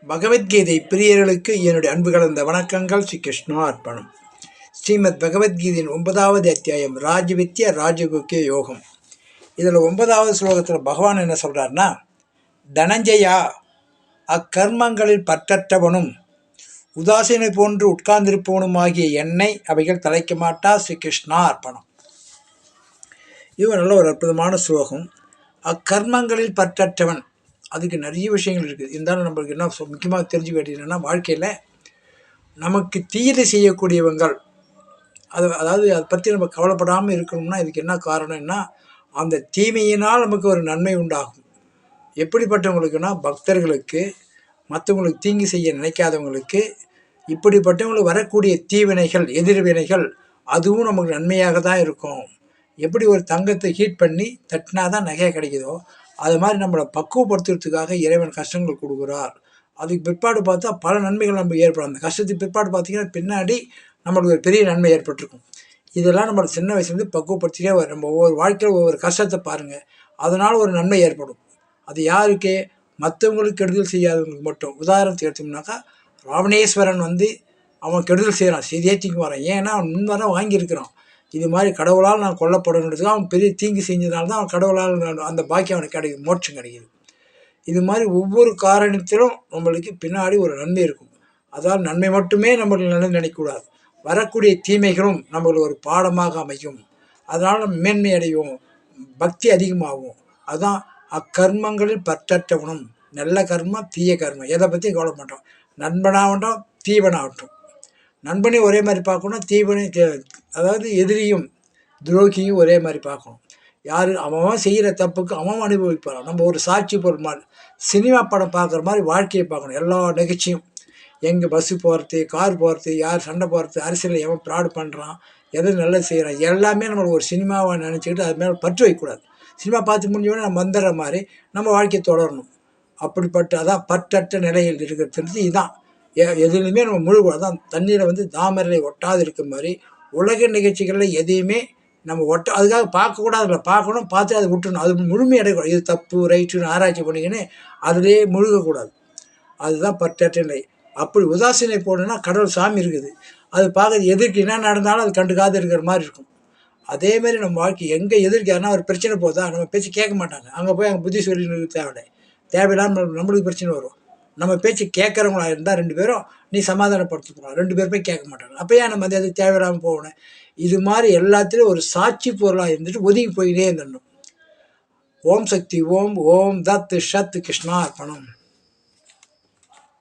பகவத்கீதை பிரியர்களுக்கு என்னுடைய அன்பு கலந்த வணக்கங்கள். ஸ்ரீ கிருஷ்ணா அர்ப்பணம். ஸ்ரீமத் பகவத்கீதையின் 9வது அத்தியாயம் ராஜவித்ய ராஜகுக்கிய யோகம். இதில் 9வது ஸ்லோகத்தில் பகவான் என்ன சொல்கிறார்னா, தனஞ்சயா, அக்கர்மங்களில் பற்றற்றவனும் உதாசீனை போன்று உட்கார்ந்திருப்பவனுமாகிய என்னை அவைகள் தலைக்க மாட்டா. ஸ்ரீ கிருஷ்ணா அர்ப்பணம். இது நல்ல ஒரு அற்புதமான ஸ்லோகம். அக்கர்மங்களில் பற்றற்றவன், அதுக்கு நிறைய விஷயங்கள் இருக்குது. இருந்தாலும் நம்மளுக்கு என்ன முக்கியமாக தெரிஞ்சுக்க வேண்டியதுன்னா, வாழ்க்கையில் நமக்கு தீயதை செய்யக்கூடியவங்கள் அதாவது அதை பற்றி நம்ம கவலைப்படாமல் இருக்கணும்னா இதுக்கு என்ன காரணம்னா, அந்த தீமையினால் நமக்கு ஒரு நன்மை உண்டாகும். எப்படிப்பட்டவங்களுக்குன்னா, பக்தர்களுக்கு, மற்றவங்களுக்கு தீங்கு செய்ய நினைக்காதவங்களுக்கு, இப்படிப்பட்டவங்களுக்கு வரக்கூடிய தீவினைகள், எதிர்வினைகள், அதுவும் நமக்கு நன்மையாக தான் இருக்கும். எப்படி ஒரு தங்கத்தை ஹீட் பண்ணி தட்டினா தான் நகையாக கிடைக்குதோ, அது மாதிரி நம்மளை பக்குவப்படுத்துறதுக்காக இறைவன் கஷ்டங்கள் கொடுக்குறார். அதுக்கு பிற்பாடு பார்த்தா பல நன்மைகள் நம்ம ஏற்படும். அந்த கஷ்டத்துக்கு பிற்பாடு பார்த்திங்கன்னா பின்னாடி நம்மளுக்கு ஒரு பெரிய நன்மை ஏற்பட்டிருக்கும். இதெல்லாம் நம்மளை சின்ன வயசுலேருந்து பக்குவப்படுத்திட்டே வரும். நம்ம ஒவ்வொரு வாழ்க்கையில் ஒவ்வொரு கஷ்டத்தை பாருங்கள், அதனால் ஒரு நன்மை ஏற்படும். அது யாருக்கு? மற்றவங்களுக்கு கெடுதல் செய்யாதவங்களுக்கு மட்டும். உதாரணத்துக்கு எடுத்தோம்னாக்கா, ராவணேஸ்வரன் அவன் கெடுதல் செய்கிறான், சரியாத்திக்கு வரான். ஏன்னா அவன் முன்வர வாங்கியிருக்கிறான். இது மாதிரி கடவுளால் நான் கொல்லப்படணுன்றதுக்கு அவன் பெரிய தீங்கு செஞ்சதுனால தான் அவன் கடவுளால் அந்த பாக்கியம் அவனுக்கு கிடைக்குது, மோட்சம் கிடைக்குது. இது மாதிரி ஒவ்வொரு காரணத்திலும் நம்மளுக்கு பின்னாடி ஒரு நன்மை இருக்கும். அதாவது நன்மை மட்டுமே நம்மளுக்கு நல்லது நினைக்கக்கூடாது. வரக்கூடிய தீமைகளும் நம்மளுக்கு ஒரு பாடமாக அமையும். அதனால் நம்ம மேன்மை அடைவோம், பக்தி அதிகமாகும். அதுதான் அக்கர்மங்களில் பற்றற்றவனும். நல்ல கர்மம், தீய கர்மம், எதை பற்றியும் கவலை மாட்டோம். நண்பனாகட்டும், தீவனாகட்டும். நண்பனையும் ஒரே மாதிரி பார்க்கணும், தீவனையும், அதாவது எதிரியும் துரோகியும் ஒரே மாதிரி பார்க்கணும். யார் அவன் செய்கிற தப்புக்கு அவன் அனுபவிப்பான். நம்ம ஒரு சாட்சி பொருள் மாதிரி சினிமா படம் பார்க்குற மாதிரி வாழ்க்கையை பார்க்கணும். எல்லா நிகழ்ச்சியும், எங்கே பஸ்ஸு போகிறது, கார் போகிறது, யார் சண்டை போகிறது, அரசியலில் எவன் ப்ராடு பண்ணுறான், எது நல்லது செய்கிறான், எல்லாமே நம்மளுக்கு ஒரு சினிமாவை நினச்சிக்கிட்டு அது மேலே பற்று வைக்கக்கூடாது. சினிமா பார்த்து முடிஞ்சோடனே நம்ம வந்துடுற மாதிரி நம்ம வாழ்க்கையை தொடரணும். அப்படிப்பட்ட அதான் பற்றற்ற நிலையில் இருக்கிறது. இதுதான் எதுலையுமே நம்ம முழுகூடாது. தான் தண்ணீரை தாமரை ஒட்டாது இருக்க மாதிரி உலக நிகழ்ச்சிகளில் எதையுமே நம்ம அதுக்காக பார்க்கக்கூடாது. பார்க்கணும், பார்த்து அதை விட்டுணும். அது முழுமை அடையக்கூடாது. இது தப்பு ரைட்டுன்னு ஆராய்ச்சி பண்ணிக்கின்னு அதிலே முழுகக்கூடாது. அதுதான் பற்றற்ற நிலை. அப்படி உதாசீனை போடணுன்னா, கடவுள் சாமி இருக்குது, அது பார்க்குறது எதிர்க்கு என்ன நடந்தாலும் அது கண்டுக்காது இருக்கிற மாதிரி இருக்கும். அதேமாரி நம்ம வாழ்க்கை எங்கே எதிர்க்கு யாருன்னா ஒரு பிரச்சனை போதா, நம்ம பேச்சு கேட்க மாட்டாங்க. அங்கே போய் அங்கே புத்தி சொல்லி தேவையில்லாமல் நம்மளுக்கு பிரச்சனை வரும். நம்ம பேச்சு கேட்குறவங்களா இருந்தால் 2 பேரும் நீ சமாதானப்படுத்திக்கலாம், 2 பேர் போய் கேட்க மாட்டாங்க. அப்போ ஏன் நம்ம அது தேவையில்லாமல் போகணும்? இது மாதிரி எல்லாத்துலேயும் ஒரு சாட்சி பொருளாக இருந்துட்டு ஒதுங்கி போயிட்டே இருந்துடணும். ஓம் சக்தி ஓம். ஓம் தத் சத். கிருஷ்ணா அர்ப்பணம்.